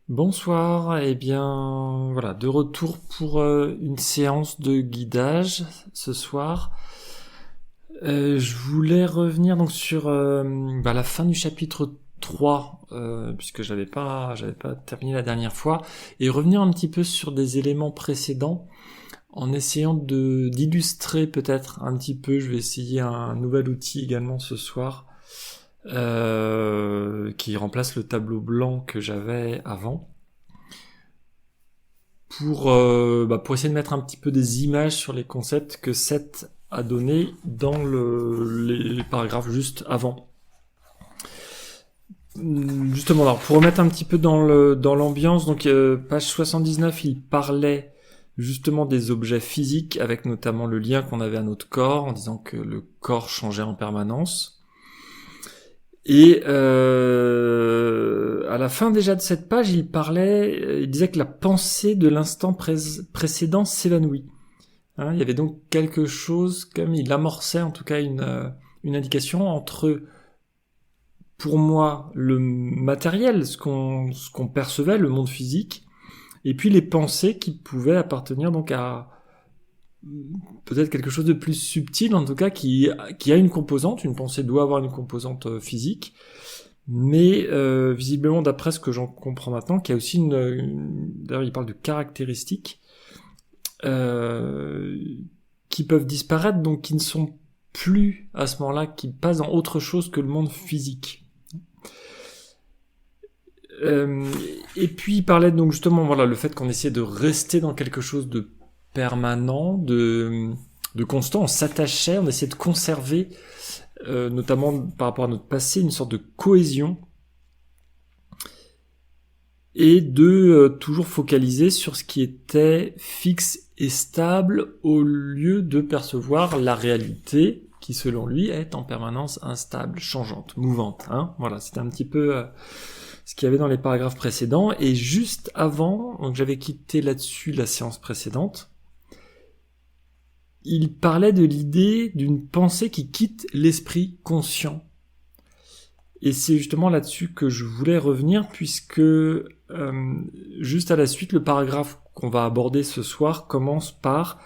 Bonsoir, eh bien voilà, de retour pour une séance de guidage ce soir. Je voulais revenir donc sur la fin du chapitre 3, puisque j'avais pas terminé la dernière fois, et revenir un petit peu sur des éléments précédents, en essayant d'illustrer peut-être un petit peu. Je vais essayer un nouvel outil également ce soir, qui remplace le tableau blanc que j'avais avant, pour essayer de mettre un petit peu des images sur les concepts que Seth a donnés dans les paragraphes juste avant. Justement, alors pour remettre un petit peu dans l'ambiance, donc page 79, il parlait justement des objets physiques, avec notamment le lien qu'on avait à notre corps, en disant que le corps changeait en permanence. Et à la fin déjà de cette page, il disait que la pensée de l'instant précédent s'évanouit. Hein, il y avait donc quelque chose, comme il amorçait en tout cas une indication entre, pour moi, le matériel, ce qu'on percevait, le monde physique, et puis les pensées qui pouvaient appartenir donc à peut-être quelque chose de plus subtil, en tout cas qui a une composante. Une pensée doit avoir une composante physique, mais visiblement, d'après ce que j'en comprends maintenant, qu'il y a aussi d'ailleurs il parle de caractéristiques qui peuvent disparaître, donc qui ne sont plus à ce moment-là, qui passent dans autre chose que le monde physique. Et puis il parlait donc justement, voilà, le fait qu'on essayait de rester dans quelque chose de permanent, de constant, on s'attachait, on essayait de conserver, notamment par rapport à notre passé, une sorte de cohésion, et de toujours focaliser sur ce qui était fixe et stable, au lieu de percevoir la réalité qui, selon lui, est en permanence instable, changeante, mouvante. Hein, voilà, c'était un petit peu ce qu'il y avait dans les paragraphes précédents. Et juste avant, donc j'avais quitté là-dessus la séance précédente, il parlait de l'idée d'une pensée qui quitte l'esprit conscient. Et c'est justement là-dessus que je voulais revenir, puisque juste à la suite, le paragraphe qu'on va aborder ce soir commence par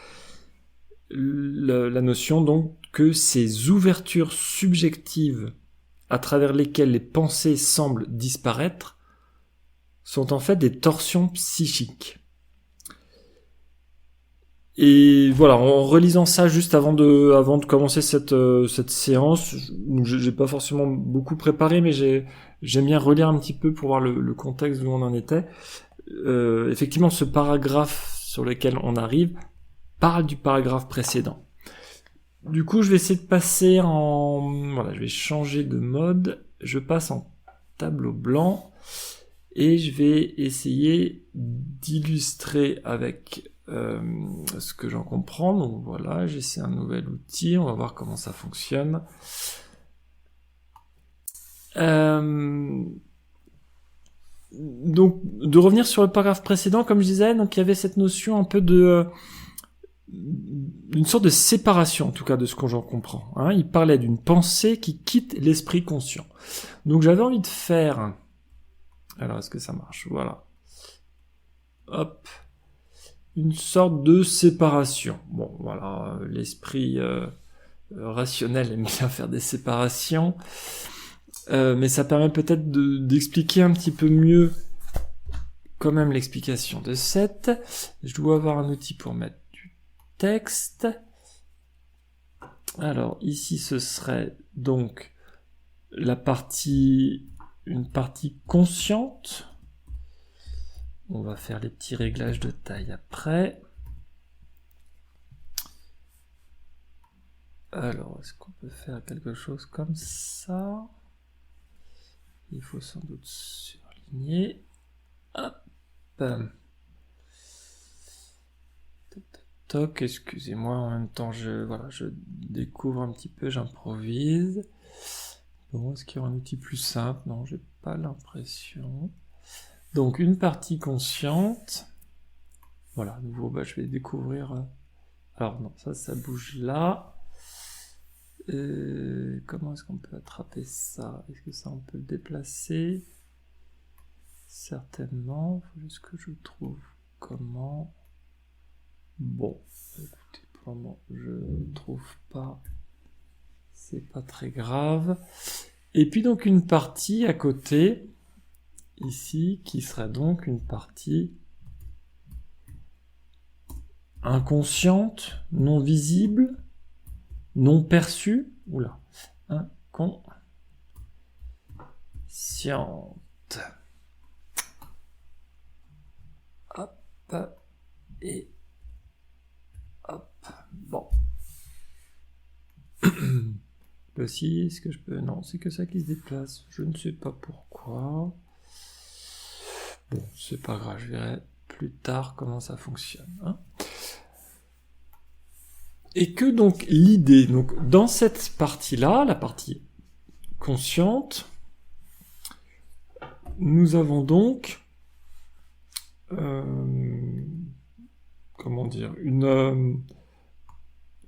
la notion donc que ces ouvertures subjectives à travers lesquelles les pensées semblent disparaître sont en fait des torsions psychiques. Et voilà, en relisant ça juste avant de commencer cette séance, j'ai pas forcément beaucoup préparé, mais j'aime bien relire un petit peu pour voir le contexte où on en était. Effectivement, ce paragraphe sur lequel on arrive parle du paragraphe précédent. Du coup, je vais essayer de passer voilà, je vais changer de mode. Je passe en tableau blanc et je vais essayer d'illustrer avec ce que j'en comprends. Donc voilà, j'essaie un nouvel outil, on va voir comment ça fonctionne. Donc, de revenir sur le paragraphe précédent, comme je disais, donc il y avait cette notion un peu une sorte de séparation, en tout cas, de ce que j'en comprends. Hein. Il parlait d'une pensée qui quitte l'esprit conscient. Donc j'avais envie de faire... Alors, est-ce que ça marche? Voilà. Hop. Une sorte de séparation. Bon, voilà, l'esprit rationnel aime bien faire des séparations, mais ça permet peut-être d'expliquer un petit peu mieux quand même l'explication de Seth. Je dois avoir un outil pour mettre du texte. Alors, ici, ce serait donc une partie consciente. On va faire les petits réglages de taille après. Alors, est-ce qu'on peut faire quelque chose comme ça? Il faut sans doute surligner. Hop. Toc, excusez-moi, en même temps, je découvre un petit peu, j'improvise. Bon, est-ce qu'il y aura un outil plus simple? Non, j'ai pas l'impression. Donc, une partie consciente. Voilà, à nouveau, je vais découvrir... Alors non, ça bouge là. Comment est-ce qu'on peut attraper ça? Est-ce que ça, on peut le déplacer? certainement. Faut juste que je trouve comment. Bon, écoutez, pour le moment, je ne trouve pas. C'est pas très grave. Et puis donc une partie à côté, ici, qui sera donc une partie inconsciente, non visible, non perçue. Oula, inconsciente. Hop, et hop, bon. Aussi, est-ce que je peux... Non, c'est que ça qui se déplace. Je ne sais pas pourquoi. Bon, c'est pas grave, je verrai plus tard comment ça fonctionne. Hein. Et que donc l'idée, donc dans cette partie-là, la partie consciente, nous avons donc, comment dire,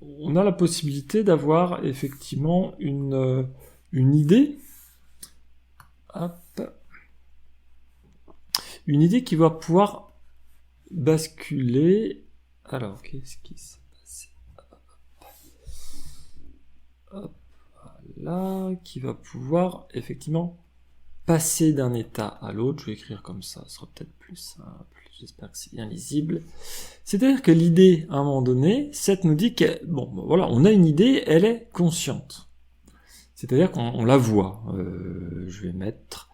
on a la possibilité d'avoir effectivement une idée, hop, une idée qui va pouvoir basculer. Alors, qu'est-ce qui s'est passé? Hop, voilà, qui va pouvoir effectivement passer d'un état à l'autre. Je vais écrire comme ça, ce sera peut-être plus simple. J'espère que c'est bien lisible. C'est-à-dire que l'idée, à un moment donné, Seth nous dit que, bon, voilà, on a une idée, elle est consciente. C'est-à-dire qu'on la voit. Je vais mettre...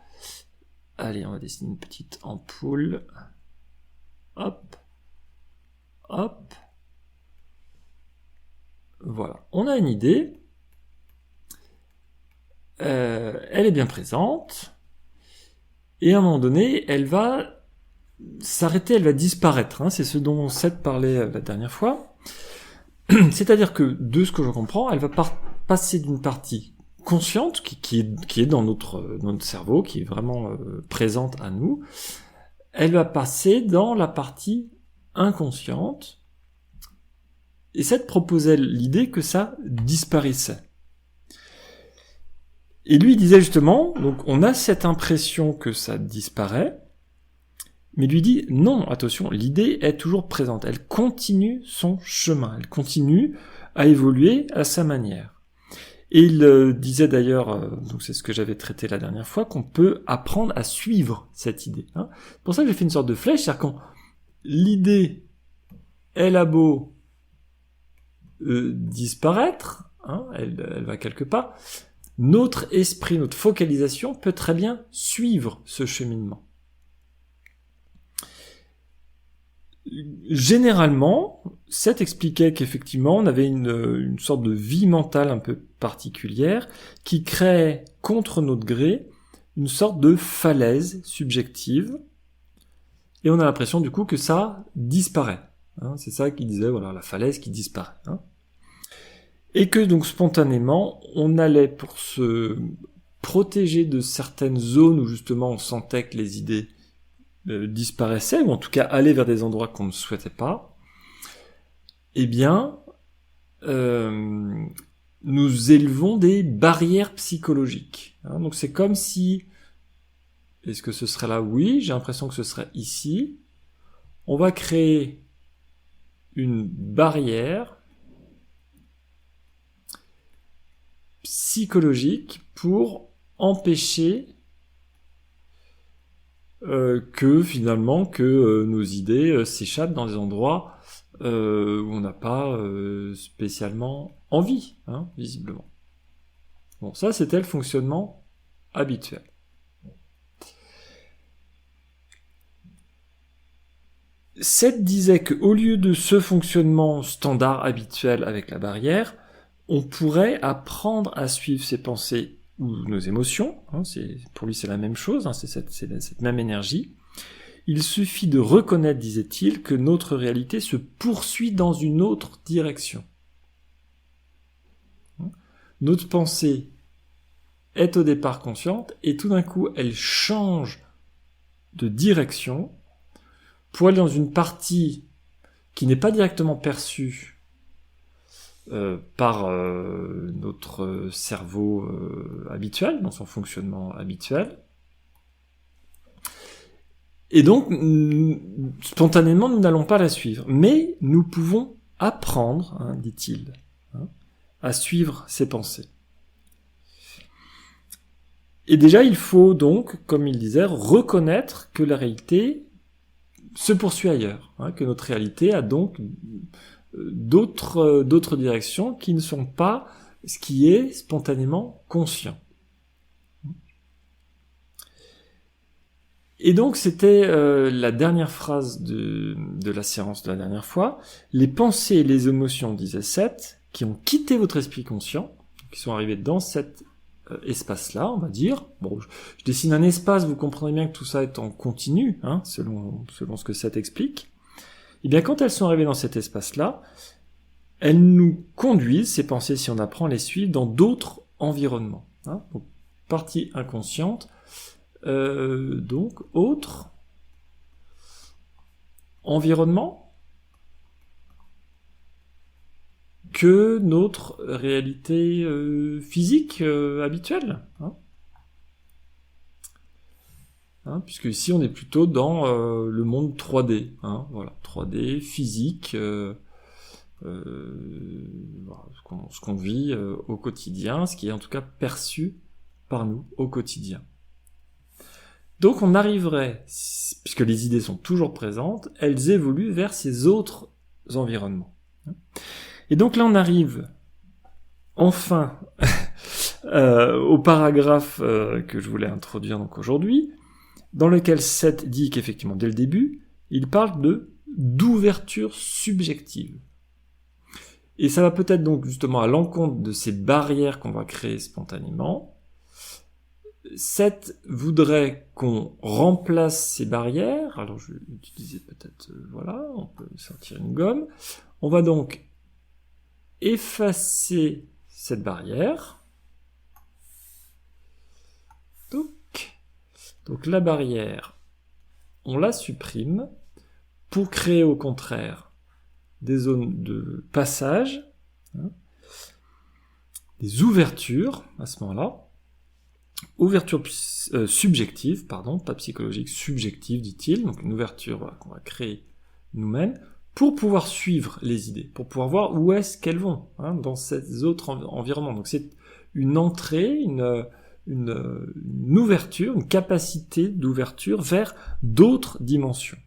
Allez, on va dessiner une petite ampoule. Hop. Hop. Voilà. On a une idée. Elle est bien présente. Et à un moment donné, elle va s'arrêter, elle va disparaître. Hein. C'est ce dont Seth parlait la dernière fois. C'est-à-dire que, de ce que je comprends, elle va passer d'une partie consciente, qui est dans notre cerveau, qui est vraiment présente à nous, elle va passer dans la partie inconsciente, et Seth proposait l'idée que ça disparaissait. Et lui disait justement, donc on a cette impression que ça disparaît, mais lui dit, non, attention, l'idée est toujours présente, elle continue son chemin, elle continue à évoluer à sa manière. Et il disait d'ailleurs, donc c'est ce que j'avais traité la dernière fois, qu'on peut apprendre à suivre cette idée. Hein. C'est pour ça que j'ai fait une sorte de flèche, c'est-à-dire quand l'idée, elle a beau disparaître, hein, elle va quelque part, notre esprit, notre focalisation peut très bien suivre ce cheminement. Généralement, Seth expliquait qu'effectivement, on avait une sorte de vie mentale un peu particulière qui créait, contre notre gré, une sorte de falaise subjective, et on a l'impression du coup que ça disparaît. Hein, c'est ça qu'il disait, voilà, la falaise qui disparaît. Hein. Et que donc spontanément, on allait pour se protéger de certaines zones où justement on sentait que les idées disparaissaient, ou en tout cas aller vers des endroits qu'on ne souhaitait pas, eh bien, nous élevons des barrières psychologiques. Hein, donc c'est comme si, est-ce que ce serait là? Oui, j'ai l'impression que ce serait ici. On va créer une barrière psychologique pour empêcher que finalement nos idées s'échappent dans des endroits où on n'a pas spécialement envie, hein, visiblement. Bon, ça c'était le fonctionnement habituel. Seth disait qu'au lieu de ce fonctionnement standard habituel avec la barrière, on pourrait apprendre à suivre ses pensées ou nos émotions, hein, pour lui c'est la même chose, hein, c'est cette même énergie. Il suffit de reconnaître, disait-il, que notre réalité se poursuit dans une autre direction. Notre pensée est au départ consciente, et tout d'un coup elle change de direction pour aller dans une partie qui n'est pas directement perçue par notre cerveau habituel, dans son fonctionnement habituel. Et donc, spontanément, nous n'allons pas la suivre. Mais nous pouvons apprendre, hein, dit-il, hein, à suivre ses pensées. Et déjà, il faut donc, comme il disait, reconnaître que la réalité se poursuit ailleurs, hein, que notre réalité a donc d'autres directions qui ne sont pas ce qui est spontanément conscient. Et donc, c'était la dernière phrase de la séance de la dernière fois. Les pensées et les émotions, disait Seth, qui ont quitté votre esprit conscient, qui sont arrivés dans cet espace-là, on va dire. Bon, je dessine un espace, vous comprendrez bien que tout ça est en continu, hein, selon ce que Seth explique. Et bien, quand elles sont arrivées dans cet espace-là, elles nous conduisent, ces pensées, si on apprend à les suivre, dans d'autres environnements. Hein. Donc, partie inconsciente, donc, autre environnement que notre réalité physique habituelle. Hein. Hein, puisque ici, on est plutôt dans le monde 3D. Hein, voilà, 3D, physique, voilà, ce qu'on vit au quotidien, ce qui est en tout cas perçu par nous au quotidien. Donc on arriverait, puisque les idées sont toujours présentes, elles évoluent vers ces autres environnements. Et donc là on arrive enfin au paragraphe que je voulais introduire donc aujourd'hui, dans lequel Seth dit qu'effectivement dès le début, il parle d'ouverture subjective. Et ça va peut-être donc justement à l'encontre de ces barrières qu'on va créer spontanément. Seth voudrait qu'on remplace ces barrières. Alors je vais utiliser peut-être, voilà, on peut sortir une gomme. On va donc effacer cette barrière. Donc la barrière, on la supprime pour créer au contraire des zones de passage, hein, des ouvertures à ce moment-là. Ouverture subjective, pardon, pas psychologique, subjective, dit-il, donc une ouverture voilà, qu'on va créer nous-mêmes, pour pouvoir suivre les idées, pour pouvoir voir où est-ce qu'elles vont, hein, dans ces autres environnements. Donc c'est une entrée, une ouverture, une capacité d'ouverture vers d'autres dimensions.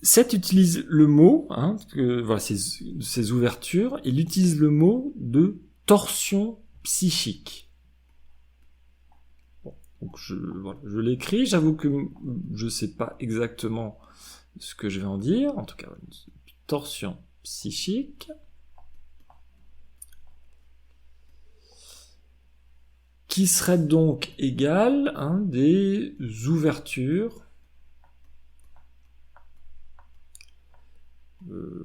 Seth utilise le mot, hein, voilà, ces ouvertures, il utilise le mot de torsion psychique. Bon, donc je l'écris, j'avoue que je sais pas exactement ce que je vais en dire, en tout cas, une torsion psychique, qui serait donc égale des ouvertures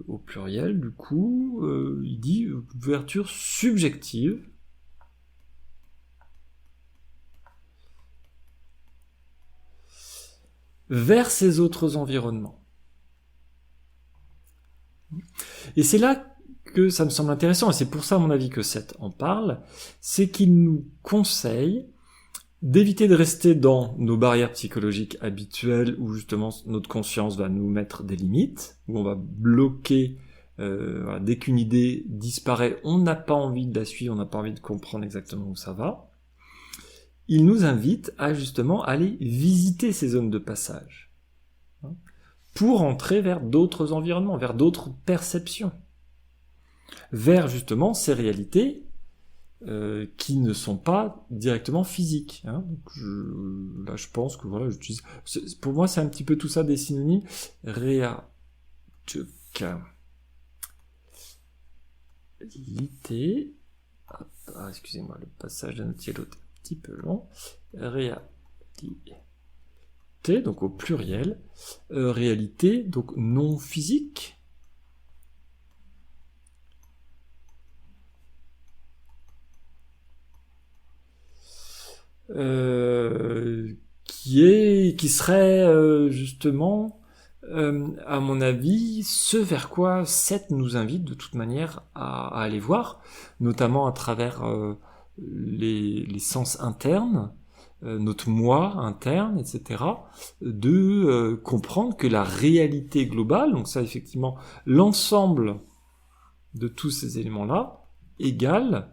au pluriel, du coup, il dit ouverture subjective vers ces autres environnements. Et c'est là que ça me semble intéressant, et c'est pour ça à mon avis que Seth en parle, c'est qu'il nous conseille d'éviter de rester dans nos barrières psychologiques habituelles où justement notre conscience va nous mettre des limites, où on va bloquer, voilà, dès qu'une idée disparaît, on n'a pas envie de la suivre, on n'a pas envie de comprendre exactement où ça va. Il nous invite à justement aller visiter ces zones de passage, hein, pour entrer vers d'autres environnements, vers d'autres perceptions, vers justement ces réalités qui ne sont pas directement physiques. Hein. Donc là, je pense que voilà, j'utilise. Pour moi, c'est un petit peu tout ça des synonymes. Réalité. Excusez-moi, le passage d'un outil à l'autre est un petit peu long. Réalité, donc au pluriel. Réalité, donc non physique. Qui serait justement, à mon avis, ce vers quoi Seth nous invite de toute manière à aller voir, notamment à travers les sens internes, notre moi interne, etc., de comprendre que la réalité globale, donc ça effectivement, l'ensemble de tous ces éléments-là, égale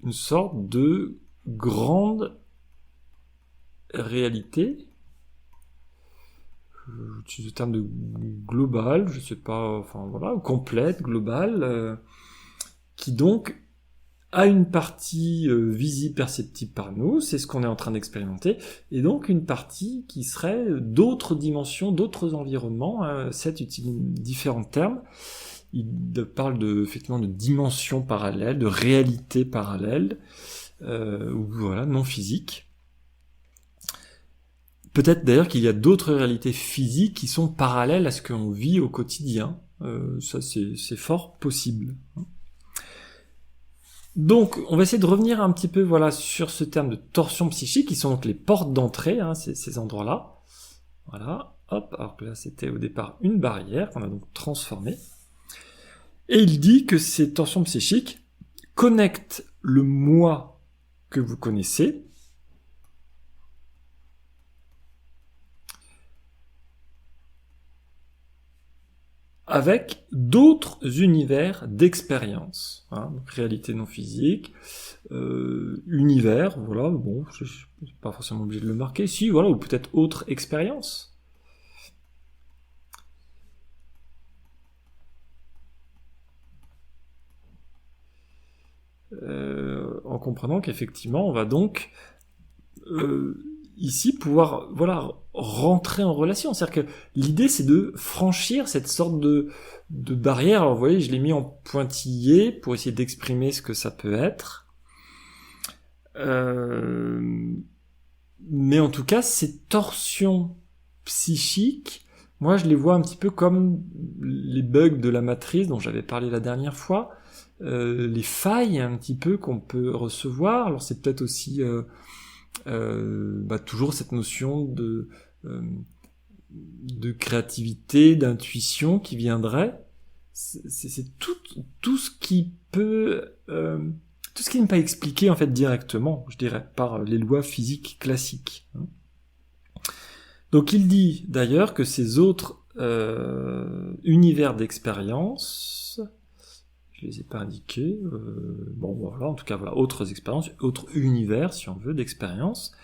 une sorte de grande réalité. J'utilise le terme de global, je sais pas, enfin voilà, complète, globale, qui donc a une partie visible, perceptible par nous, c'est ce qu'on est en train d'expérimenter, et donc une partie qui serait d'autres dimensions, d'autres environnements. Seth utilise différents termes. Il parle effectivement de dimensions parallèles, de réalités parallèles, ou voilà, non physiques. Peut-être d'ailleurs qu'il y a d'autres réalités physiques qui sont parallèles à ce qu'on vit au quotidien. Ça, c'est fort possible. Donc, on va essayer de revenir un petit peu voilà, sur ce terme de torsion psychique, qui sont donc les portes d'entrée, ces endroits-là. Voilà, hop, alors que là, c'était au départ une barrière qu'on a donc transformée. Et il dit que ces torsions psychiques connectent le moi que vous connaissez, avec d'autres univers d'expérience, donc réalité non physique, univers, voilà, bon, je suis pas forcément obligé de le marquer, si, voilà, ou peut-être autre expérience. En comprenant qu'effectivement, on va donc ici pouvoir voilà rentrer en relation. C'est-à-dire que l'idée c'est de franchir cette sorte de barrière. Alors vous voyez, je l'ai mis en pointillé pour essayer d'exprimer ce que ça peut être. Mais en tout cas, ces torsions psychiques, moi je les vois un petit peu comme les bugs de la matrice dont j'avais parlé la dernière fois, les failles un petit peu qu'on peut recevoir. Alors c'est peut-être aussi toujours cette notion de créativité, d'intuition qui viendrait. C'est tout ce qui peut tout ce qui n'est pas expliqué en fait directement, je dirais, par les lois physiques classiques. Donc il dit d'ailleurs que ces autres univers d'expérience, je les ai pas indiqués, bon voilà, en tout cas voilà, autres expériences, autres univers si on veut d'expérience.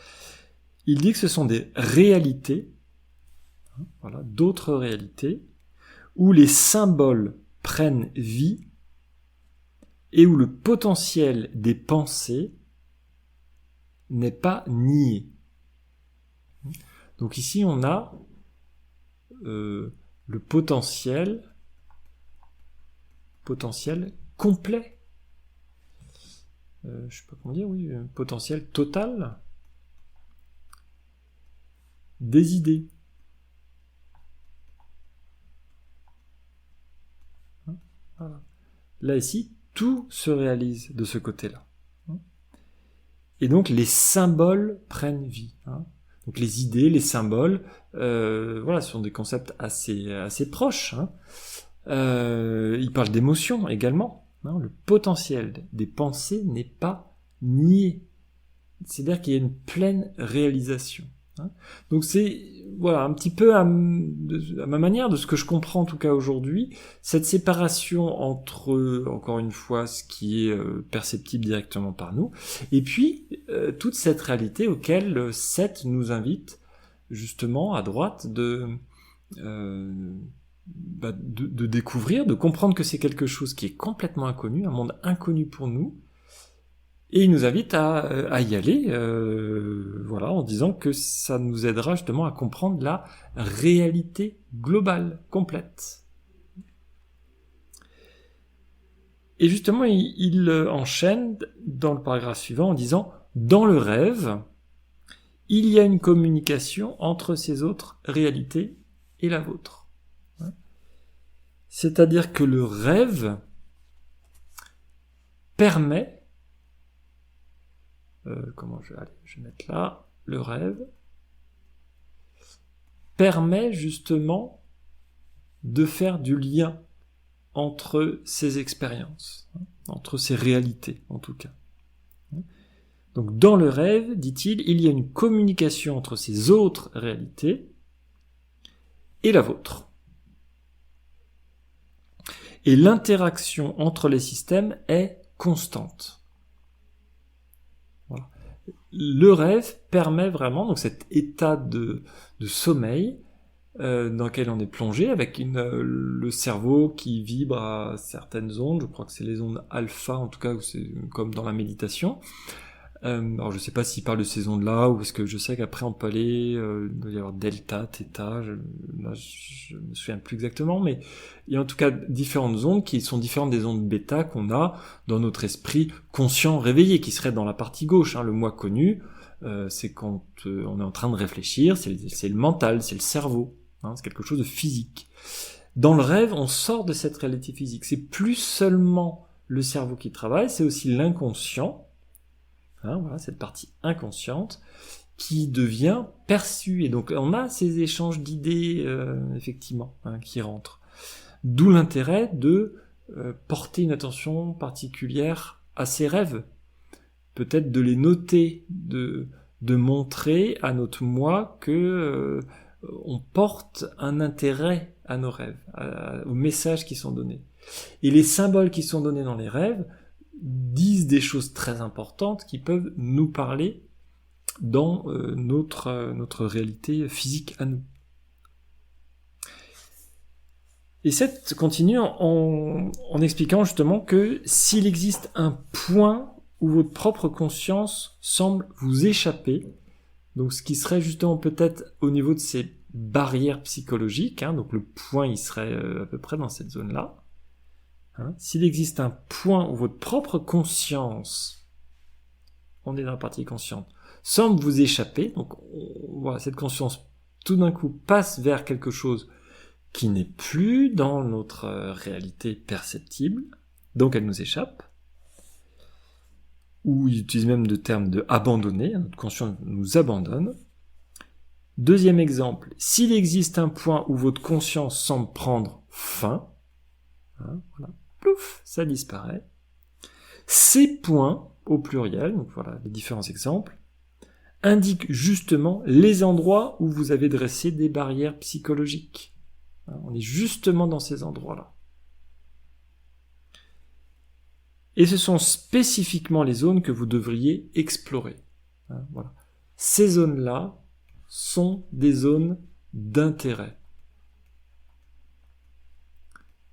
Il dit que ce sont des réalités, voilà, d'autres réalités, où les symboles prennent vie et où le potentiel des pensées n'est pas nié. Donc ici on a le potentiel complet, je sais pas comment dire, oui, potentiel total des idées. Voilà. Là ici, tout se réalise de ce côté-là. Et donc les symboles prennent vie. Donc les idées, les symboles, voilà, ce sont des concepts assez proches. Il parle d'émotions également. Le potentiel des pensées n'est pas nié. C'est-à-dire qu'il y a une pleine réalisation. Donc c'est voilà un petit peu à ma manière de ce que je comprends en tout cas aujourd'hui, cette séparation entre encore une fois ce qui est perceptible directement par nous et puis toute cette réalité auquel Seth nous invite justement à droite de découvrir, de comprendre que c'est quelque chose qui est complètement inconnu, un monde inconnu pour nous. Et il nous invite à y aller, voilà, en disant que ça nous aidera justement à comprendre la réalité globale, complète. Et justement, il enchaîne dans le paragraphe suivant en disant « Dans le rêve, il y a une communication entre ces autres réalités et la vôtre. » C'est-à-dire que le rêve permet je vais mettre là, le rêve permet justement de faire du lien entre ces expériences, entre ces réalités en tout cas. Donc dans le rêve, dit-il, il y a une communication entre ces autres réalités et la vôtre. Et l'interaction entre les systèmes est constante. Voilà. Le rêve permet vraiment, donc cet état de sommeil, dans lequel on est plongé, avec le cerveau qui vibre à certaines ondes, je crois que c'est les ondes alpha, en tout cas, c'est comme dans la méditation. Alors je sais pas s'il parle de ces ondes-là, ou est-ce que je sais qu'après on peut aller, il doit y avoir delta, theta, je me souviens plus exactement, mais il y a en tout cas différentes ondes qui sont différentes des ondes bêta qu'on a dans notre esprit conscient réveillé, qui serait dans la partie gauche, le moi connu, c'est quand on est en train de réfléchir, c'est le mental, c'est le cerveau, c'est quelque chose de physique. Dans le rêve, on sort de cette réalité physique, c'est plus seulement le cerveau qui travaille, c'est aussi l'inconscient, voilà, cette partie inconsciente qui devient perçue. Et donc on a ces échanges d'idées, effectivement, qui rentrent. D'où l'intérêt de porter une attention particulière à ces rêves. Peut-être de les noter, de montrer à notre moi que on porte un intérêt à nos rêves, aux messages qui sont donnés. Et les symboles qui sont donnés dans les rêves disent des choses très importantes qui peuvent nous parler dans notre réalité physique à nous. Et cette continue en expliquant justement que s'il existe un point où votre propre conscience semble vous échapper, donc ce qui serait justement peut-être au niveau de ces barrières psychologiques, donc le point il serait à peu près dans cette zone-là, s'il existe un point où votre propre conscience, on est dans la partie consciente, semble vous échapper, donc voilà, cette conscience tout d'un coup passe vers quelque chose qui n'est plus dans notre réalité perceptible, donc elle nous échappe, ou il utilise même le terme de abandonner, notre conscience nous abandonne. Deuxième exemple, s'il existe un point où votre conscience semble prendre fin, voilà, plouf, ça disparaît. Ces points, au pluriel, donc voilà les différents exemples, indiquent justement les endroits où vous avez dressé des barrières psychologiques. On est justement dans ces endroits-là. Et ce sont spécifiquement les zones que vous devriez explorer. Voilà. Ces zones-là sont des zones d'intérêt.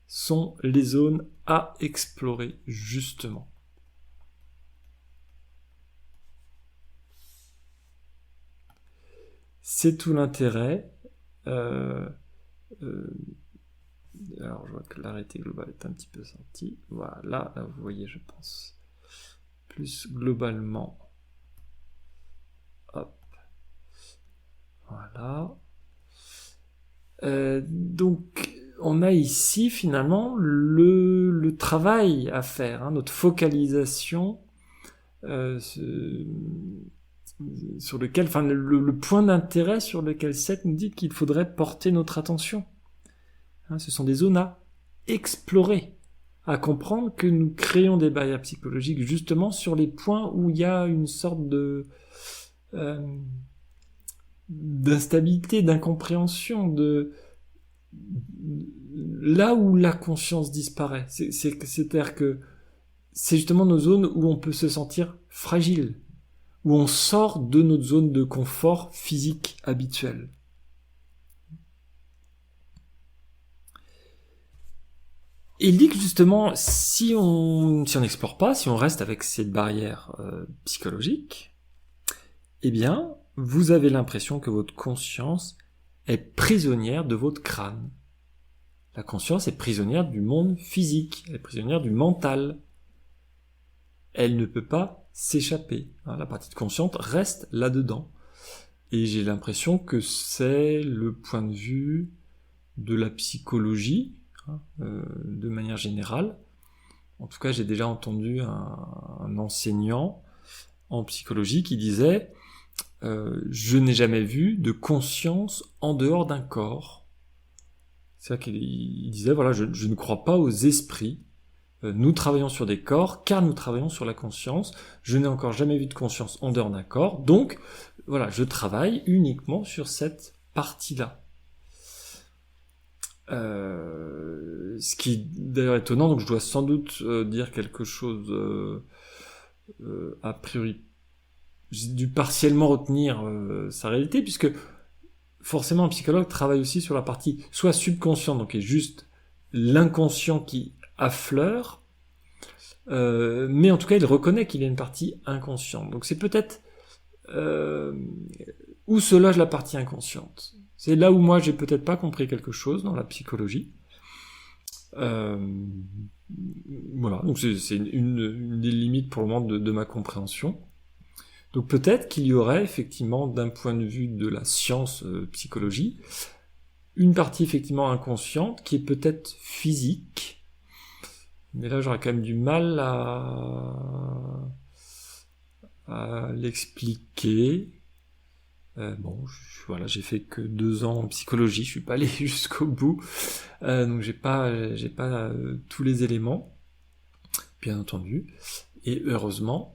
Sont les zones à explorer, justement. C'est tout l'intérêt. Alors, je vois que l'arrêté global est un petit peu sorti. Voilà, là, vous voyez, je pense. Plus globalement. Hop. Voilà. Donc, on a ici, finalement, le travail à faire, notre focalisation sur lequel, le point d'intérêt sur lequel Seth nous dit qu'il faudrait porter notre attention. Ce sont des zones à explorer, à comprendre que nous créons des barrières psychologiques justement sur les points où il y a une sorte de d'instabilité, d'incompréhension, là où la conscience disparaît. C'est-à-dire que c'est justement nos zones où on peut se sentir fragile, où on sort de notre zone de confort physique habituelle. Et il dit que justement, si on n'explore pas, si on reste avec cette barrière psychologique, eh bien, vous avez l'impression que votre conscience est prisonnière de votre crâne. La conscience est prisonnière du monde physique, elle est prisonnière du mental. Elle ne peut pas s'échapper. La partie consciente reste là-dedans. Et j'ai l'impression que c'est le point de vue de la psychologie, de manière générale. En tout cas, j'ai déjà entendu un enseignant en psychologie qui disait je n'ai jamais vu de conscience en dehors d'un corps. C'est-à-dire qu'il disait, voilà, je ne crois pas aux esprits, nous travaillons sur des corps, car nous travaillons sur la conscience. Je n'ai encore jamais vu de conscience en dehors d'un corps, donc voilà, je travaille uniquement sur cette partie-là. Ce qui est d'ailleurs étonnant, donc je dois sans doute dire quelque chose a priori. J'ai dû partiellement retenir sa réalité, puisque forcément un psychologue travaille aussi sur la partie soit subconsciente, donc qui est juste l'inconscient qui affleure, mais en tout cas il reconnaît qu'il y a une partie inconsciente. Donc c'est peut-être où se loge la partie inconsciente. C'est là où moi j'ai peut-être pas compris quelque chose dans la psychologie. Voilà, donc c'est une des limites pour le moment de ma compréhension. Donc peut-être qu'il y aurait effectivement, d'un point de vue de la science psychologie, une partie effectivement inconsciente qui est peut-être physique, mais là j'aurais quand même du mal à l'expliquer. Voilà, j'ai fait que 2 ans en psychologie, je suis pas allé jusqu'au bout, donc j'ai pas tous les éléments, bien entendu, et heureusement.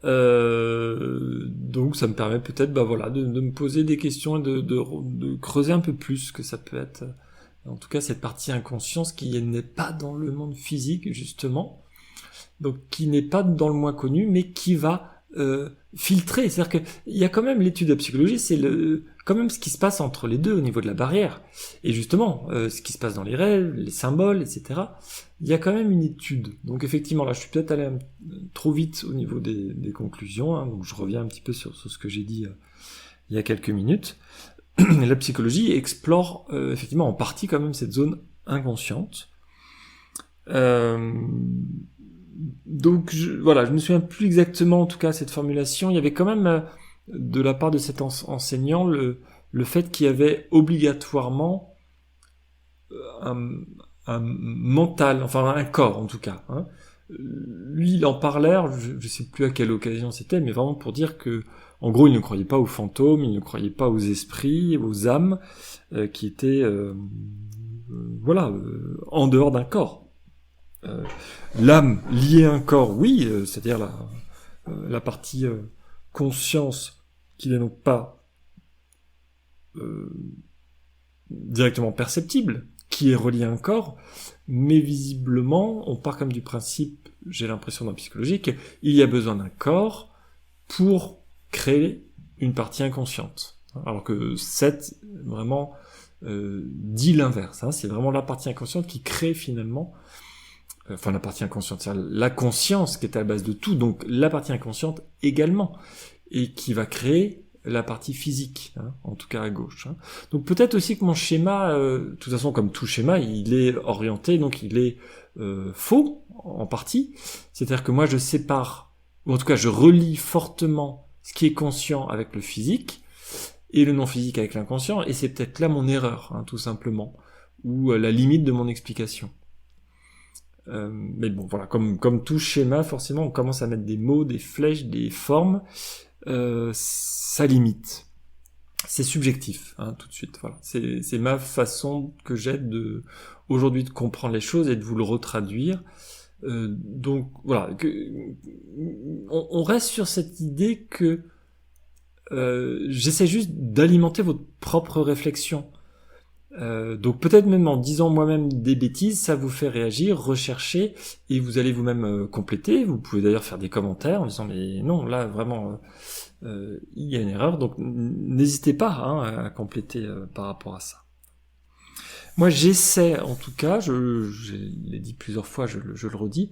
Donc ça me permet peut-être de me poser des questions et de creuser un peu plus que ça peut être, en tout cas cette partie inconscience qui n'est pas dans le monde physique justement, donc qui n'est pas dans le moins connu, mais qui va filtrer. C'est-à-dire qu'il y a quand même l'étude de la psychologie, c'est quand même ce qui se passe entre les deux au niveau de la barrière. Et justement, ce qui se passe dans les rêves, les symboles, etc. Il y a quand même une étude. Donc effectivement, là, je suis peut-être allé trop vite au niveau des conclusions. Hein, donc je reviens un petit peu sur ce que j'ai dit il y a quelques minutes. La psychologie explore effectivement en partie quand même cette zone inconsciente. Donc je me souviens plus exactement en tout cas cette formulation. Il y avait quand même de la part de cet enseignant le fait qu'il y avait obligatoirement un mental, enfin un corps en tout cas. Hein. Lui il en parlait, je sais plus à quelle occasion c'était, mais vraiment pour dire que en gros il ne croyait pas aux fantômes, il ne croyait pas aux esprits, aux âmes qui étaient en dehors d'un corps. L'âme liée à un corps, oui, c'est-à-dire la partie conscience qui n'est donc pas directement perceptible, qui est reliée à un corps, mais visiblement, on part comme du principe, j'ai l'impression dans la psychologie, qu'il y a besoin d'un corps pour créer une partie inconsciente. Alors que 7, vraiment, dit l'inverse. Hein, c'est vraiment la partie inconsciente qui crée finalement la partie inconsciente, c'est la conscience qui est à la base de tout, donc la partie inconsciente également, et qui va créer la partie physique, hein, en tout cas à gauche. Hein. Donc peut-être aussi que mon schéma, de toute façon comme tout schéma, il est orienté, donc il est faux en partie, c'est-à-dire que moi je sépare, ou en tout cas je relie fortement ce qui est conscient avec le physique, et le non-physique avec l'inconscient, et c'est peut-être là mon erreur, hein, tout simplement, ou la limite de mon explication. Mais bon, voilà, comme tout schéma, forcément, on commence à mettre des mots, des flèches, des formes, ça limite. C'est subjectif, hein, tout de suite. Voilà, c'est ma façon que j'ai aujourd'hui de comprendre les choses et de vous le retraduire. Donc voilà, on reste sur cette idée que j'essaie juste d'alimenter votre propre réflexion. Donc peut-être même en disant moi-même des bêtises, ça vous fait réagir, rechercher, et vous allez vous-même compléter. Vous pouvez d'ailleurs faire des commentaires en disant mais non, là vraiment il y a une erreur, donc n'hésitez pas hein, à compléter par rapport à ça. Moi j'essaie, en tout cas, je l'ai dit plusieurs fois, je le redis,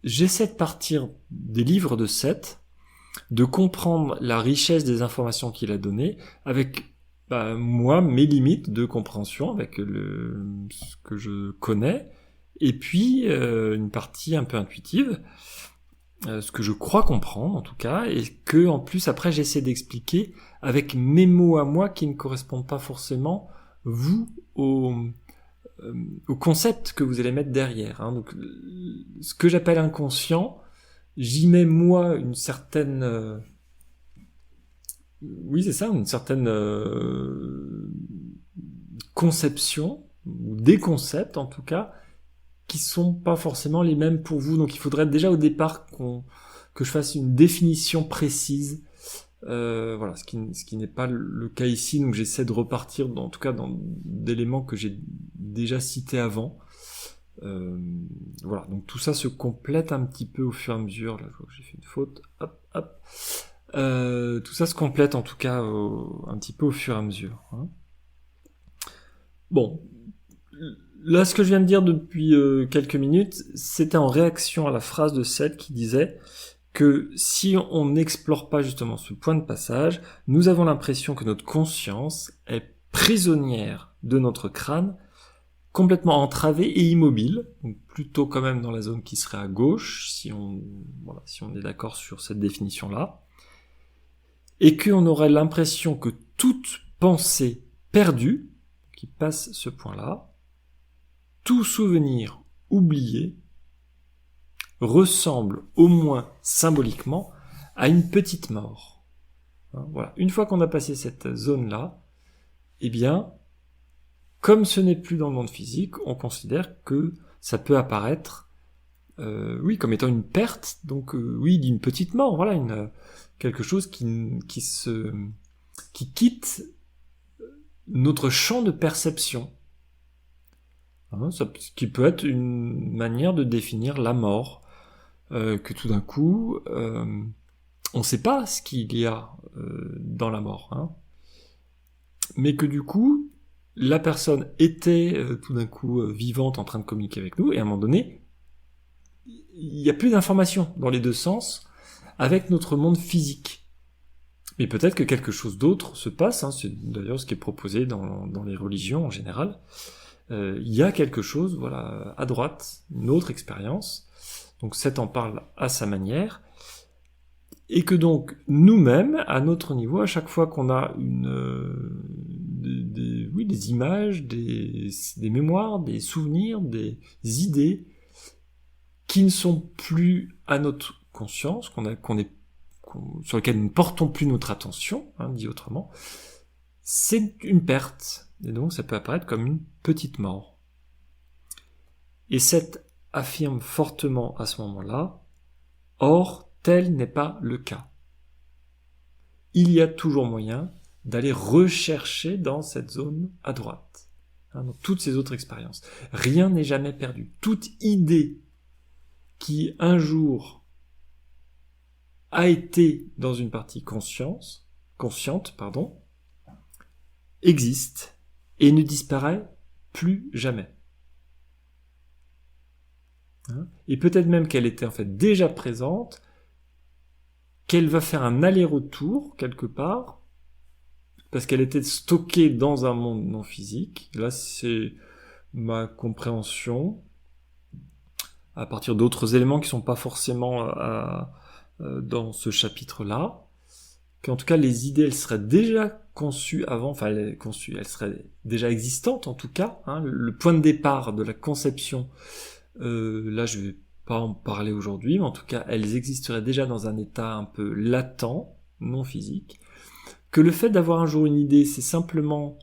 j'essaie de partir des livres de Seth, de comprendre la richesse des informations qu'il a données, avec moi, mes limites de compréhension avec ce que je connais, et puis une partie un peu intuitive, ce que je crois comprendre en tout cas, et que en plus après j'essaie d'expliquer avec mes mots à moi qui ne correspondent pas forcément vous au concept que vous allez mettre derrière. Hein. Donc ce que j'appelle inconscient, j'y mets moi une certaine oui, c'est ça, une certaine conception, ou des concepts en tout cas, qui sont pas forcément les mêmes pour vous. Donc il faudrait déjà au départ que je fasse une définition précise. Voilà, ce qui n'est pas le cas ici. Donc j'essaie de repartir, en tout cas, d'éléments que j'ai déjà cités avant. Voilà, donc tout ça se complète un petit peu au fur et à mesure. Là, je vois que j'ai fait une faute. Hop, hop. Tout ça se complète en tout cas un petit peu au fur et à mesure. Hein. Bon, là, ce que je viens de dire depuis quelques minutes, c'était en réaction à la phrase de Seth qui disait que si on n'explore pas justement ce point de passage, nous avons l'impression que notre conscience est prisonnière de notre crâne, complètement entravée et immobile, donc plutôt quand même dans la zone qui serait à gauche, si on est d'accord sur cette définition-là, et qu'on aurait l'impression que toute pensée perdue, qui passe ce point-là, tout souvenir oublié, ressemble au moins symboliquement à une petite mort. Voilà. Une fois qu'on a passé cette zone-là, eh bien, comme ce n'est plus dans le monde physique, on considère que ça peut apparaître, comme étant une perte, donc d'une petite mort. Voilà, quelque chose qui quitte notre champ de perception. Qui peut être une manière de définir la mort. Que tout d'un coup, on ne sait pas ce qu'il y a dans la mort, hein, mais que du coup, la personne était tout d'un coup vivante en train de communiquer avec nous, et à un moment donné, il n'y a plus d'informations dans les deux sens avec notre monde physique. Mais peut-être que quelque chose d'autre se passe, hein, c'est d'ailleurs ce qui est proposé dans les religions en général. Il y a quelque chose, voilà, à droite, une autre expérience. Donc Seth en parle à sa manière, et que donc nous-mêmes, à notre niveau, à chaque fois qu'on a des images, des mémoires, des souvenirs, des idées qui ne sont plus à notre conscience, sur lesquelles nous ne portons plus notre attention, hein, dit autrement, c'est une perte, et donc ça peut apparaître comme une petite mort. Et Seth affirme fortement à ce moment-là, or tel n'est pas le cas. Il y a toujours moyen d'aller rechercher dans cette zone à droite, hein, dans toutes ces autres expériences. Rien n'est jamais perdu. Toute idée qui un jour a été dans une partie consciente, existe et ne disparaît plus jamais. Et peut-être même qu'elle était en fait déjà présente, qu'elle va faire un aller-retour quelque part, parce qu'elle était stockée dans un monde non physique. Là, c'est ma compréhension, à partir d'autres éléments qui sont pas forcément dans ce chapitre-là, qu'en tout cas les idées, elles seraient déjà conçues avant, enfin elles seraient déjà existantes en tout cas, hein, le point de départ de la conception. Là, je vais pas en parler aujourd'hui, mais en tout cas, elles existeraient déjà dans un état un peu latent, non physique. Que le fait d'avoir un jour une idée, c'est simplement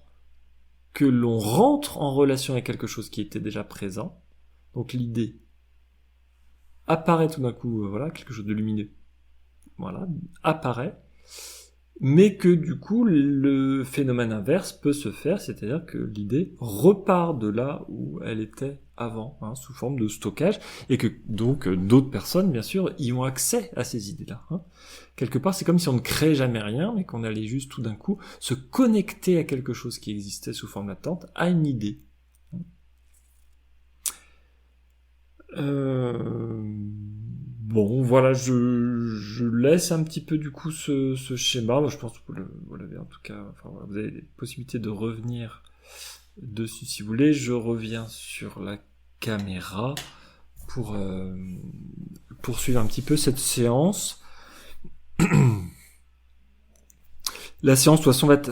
que l'on rentre en relation avec quelque chose qui était déjà présent. Donc l'idée apparaît tout d'un coup, quelque chose de lumineux, apparaît, mais que du coup, le phénomène inverse peut se faire, c'est-à-dire que l'idée repart de là où elle était avant, hein, sous forme de stockage, et que donc d'autres personnes, bien sûr, y ont accès à ces idées-là. Hein. Quelque part, c'est comme si on ne créait jamais rien, mais qu'on allait juste tout d'un coup se connecter à quelque chose qui existait sous forme latente, à une idée. Bon, voilà, je laisse un petit peu du coup ce schéma. Je pense que vous l'avez en tout cas. Enfin, voilà, vous avez des possibilités de revenir dessus si vous voulez. Je reviens sur la caméra pour poursuivre un petit peu cette séance. La séance de toute façon va être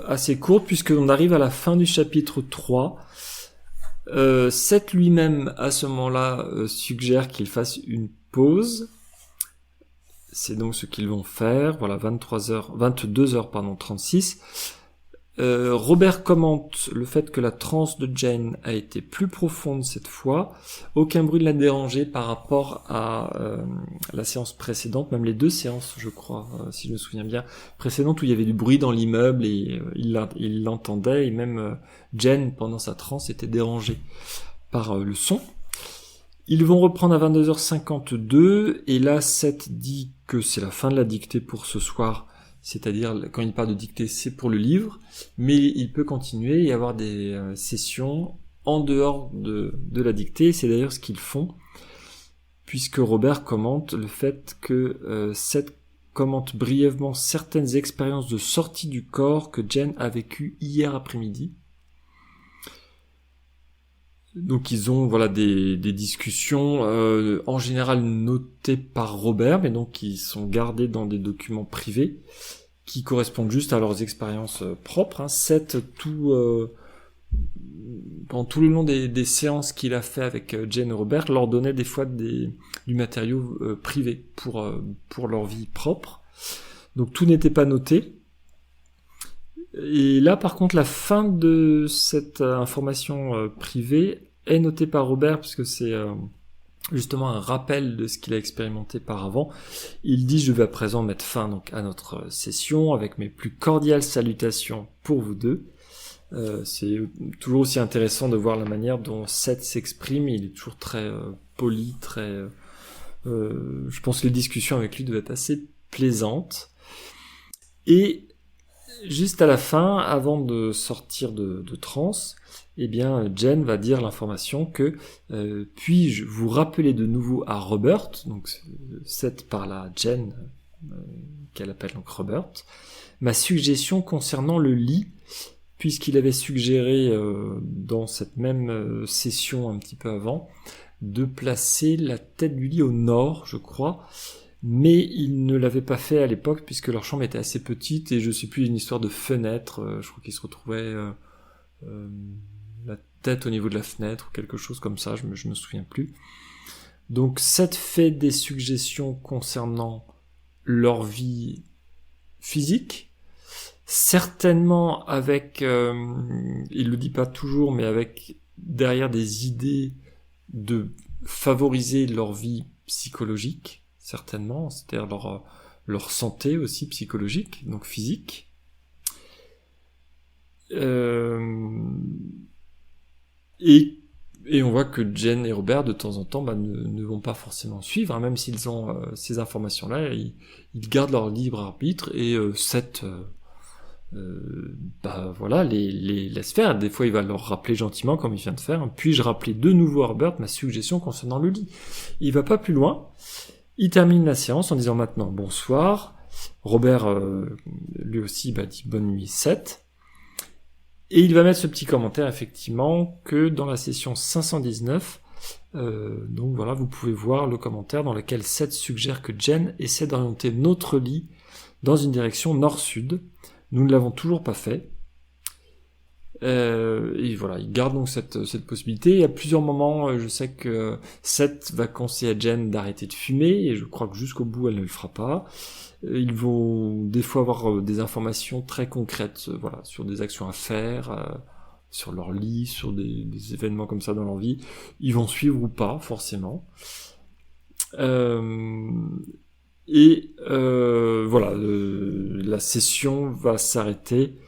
assez courte puisqu'on arrive à la fin du chapitre 3. Seth lui-même à ce moment-là suggère qu'il fasse une pause. C'est donc ce qu'ils vont faire. Voilà, 22h36. Robert commente le fait que la transe de Jane a été plus profonde cette fois. Aucun bruit ne l'a dérangé par rapport à la séance précédente, même les 2 séances, je crois, si je me souviens bien, précédentes où il y avait du bruit dans l'immeuble et il l'entendait, et même Jane, pendant sa transe, était dérangée par le son. Ils vont reprendre à 22h52, et là, Seth dit que c'est la fin de la dictée pour ce soir. C'est-à-dire, quand il parle de dictée, c'est pour le livre, mais il peut continuer et avoir des sessions en dehors de la dictée. C'est d'ailleurs ce qu'ils font, puisque Robert commente le fait que Seth commente brièvement certaines expériences de sortie du corps que Jane a vécues hier après-midi. Donc ils ont des discussions en général notées par Robert, mais donc qui sont gardées dans des documents privés qui correspondent juste à leurs expériences propres. Seth, pendant tout le long des séances qu'il a fait avec Jane et Robert, leur donnait des fois du matériau privé pour leur vie propre. Donc tout n'était pas noté. Et là, par contre, la fin de cette information privée est notée par Robert, puisque c'est justement un rappel de ce qu'il a expérimenté par avant. Il dit: je vais à présent mettre fin donc à notre session avec mes plus cordiales salutations pour vous deux. C'est toujours aussi intéressant de voir la manière dont Seth s'exprime. Il est toujours très poli, très... je pense que les discussions avec lui doivent être assez plaisantes. Et juste à la fin, avant de sortir de transe, eh bien, Jane va dire l'information que puis-je vous rappeler de nouveau à Robert, donc Seth parle à Jane, qu'elle appelle donc Robert, ma suggestion concernant le lit, puisqu'il avait suggéré dans cette même session un petit peu avant, de placer la tête du lit au nord, je crois, mais il ne l'avait pas fait à l'époque puisque leur chambre était assez petite et je sais plus, une histoire de fenêtre, je crois qu'ils se retrouvaient la tête au niveau de la fenêtre ou quelque chose comme ça, je me souviens plus. Donc Seth fait des suggestions concernant leur vie physique, certainement avec, il le dit pas toujours, mais avec derrière des idées de favoriser leur vie psychologique, certainement, c'est-à-dire leur santé aussi psychologique, donc physique. Et on voit que Jane et Robert, de temps en temps, ne vont pas forcément suivre, même s'ils ont ces informations-là, ils gardent leur libre arbitre, et Seth les laisse faire. Des fois, il va leur rappeler gentiment, comme il vient de faire: puis-je rappeler de nouveau à Robert ma suggestion concernant le lit. Il va pas plus loin. Il termine la séance en disant maintenant bonsoir. Robert, lui aussi, dit bonne nuit Seth. Et il va mettre ce petit commentaire, effectivement, que dans la session 519, donc voilà, vous pouvez voir le commentaire dans lequel Seth suggère que Jane essaie d'orienter notre lit dans une direction nord-sud. Nous ne l'avons toujours pas fait. Et voilà, il garde donc cette possibilité. Et à plusieurs moments, je sais que Seth va conseiller à Jane d'arrêter de fumer, et je crois que jusqu'au bout, elle ne le fera pas. Ils vont des fois avoir des informations très concrètes, sur des actions à faire, sur leur lit, sur des événements comme ça dans leur vie. Ils vont suivre ou pas, forcément. La session va s'arrêter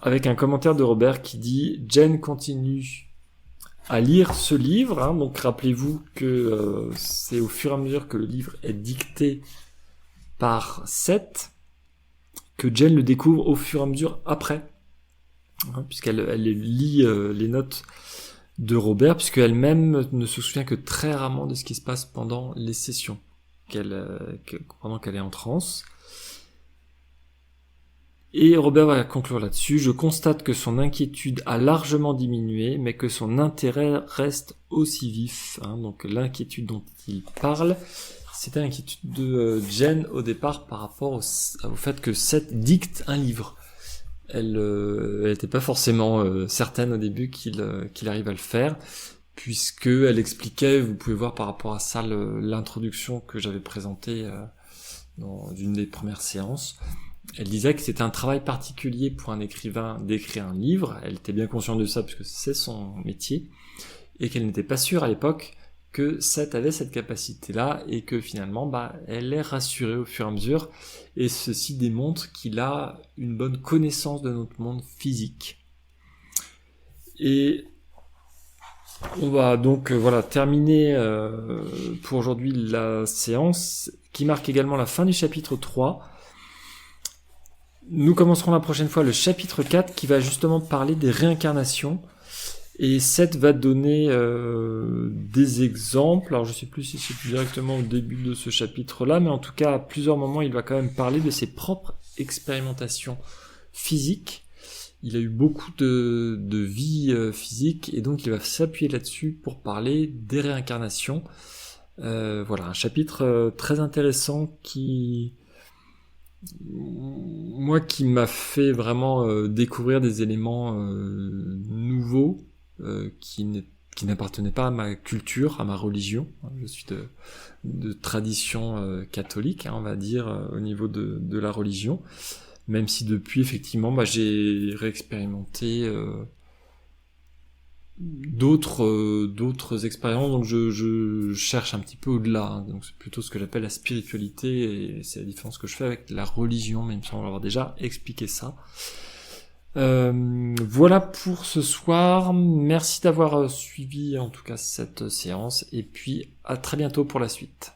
avec un commentaire de Robert qui dit: Jane continue à lire ce livre, donc rappelez-vous que c'est au fur et à mesure que le livre est dicté par Seth que Jane le découvre au fur et à mesure après, puisqu'elle lit les notes de Robert, puisqu'elle-même ne se souvient que très rarement de ce qui se passe pendant les sessions, pendant qu'elle est en transe. Et Robert va conclure là-dessus: je constate que son inquiétude a largement diminué, mais que son intérêt reste aussi vif. Donc l'inquiétude dont il parle, c'était l'inquiétude de Jane au départ par rapport au fait que Seth dicte un livre. Elle n'était pas forcément certaine au début qu'il arrive à le faire, puisque elle expliquait, vous pouvez voir par rapport à ça l'introduction que j'avais présentée dans une des premières séances, Elle disait que c'était un travail particulier pour un écrivain d'écrire un livre. Elle était bien consciente de ça puisque c'est son métier, et qu'elle n'était pas sûre à l'époque que Seth avait cette capacité-là, et que finalement, elle est rassurée au fur et à mesure, et ceci démontre qu'il a une bonne connaissance de notre monde physique. Et on va donc terminer pour aujourd'hui la séance, qui marque également la fin du chapitre 3. Nous commencerons la prochaine fois le chapitre 4, qui va justement parler des réincarnations. Et Seth va donner des exemples. Alors je sais plus si c'est plus directement au début de ce chapitre-là, mais en tout cas à plusieurs moments il va quand même parler de ses propres expérimentations physiques. Il a eu beaucoup de vie physique, et donc il va s'appuyer là-dessus pour parler des réincarnations. Un chapitre très intéressant qui m'a fait vraiment découvrir des éléments nouveaux qui n'appartenaient pas à ma culture, à ma religion. Je suis de tradition catholique, on va dire, au niveau de la religion, même si depuis, effectivement, j'ai réexpérimenté d'autres expériences, donc je cherche un petit peu au-delà, donc c'est plutôt ce que j'appelle la spiritualité, et c'est la différence que je fais avec la religion, même si on va avoir déjà expliqué ça. Voilà pour ce soir. Merci d'avoir suivi en tout cas cette séance, et puis à très bientôt pour la suite.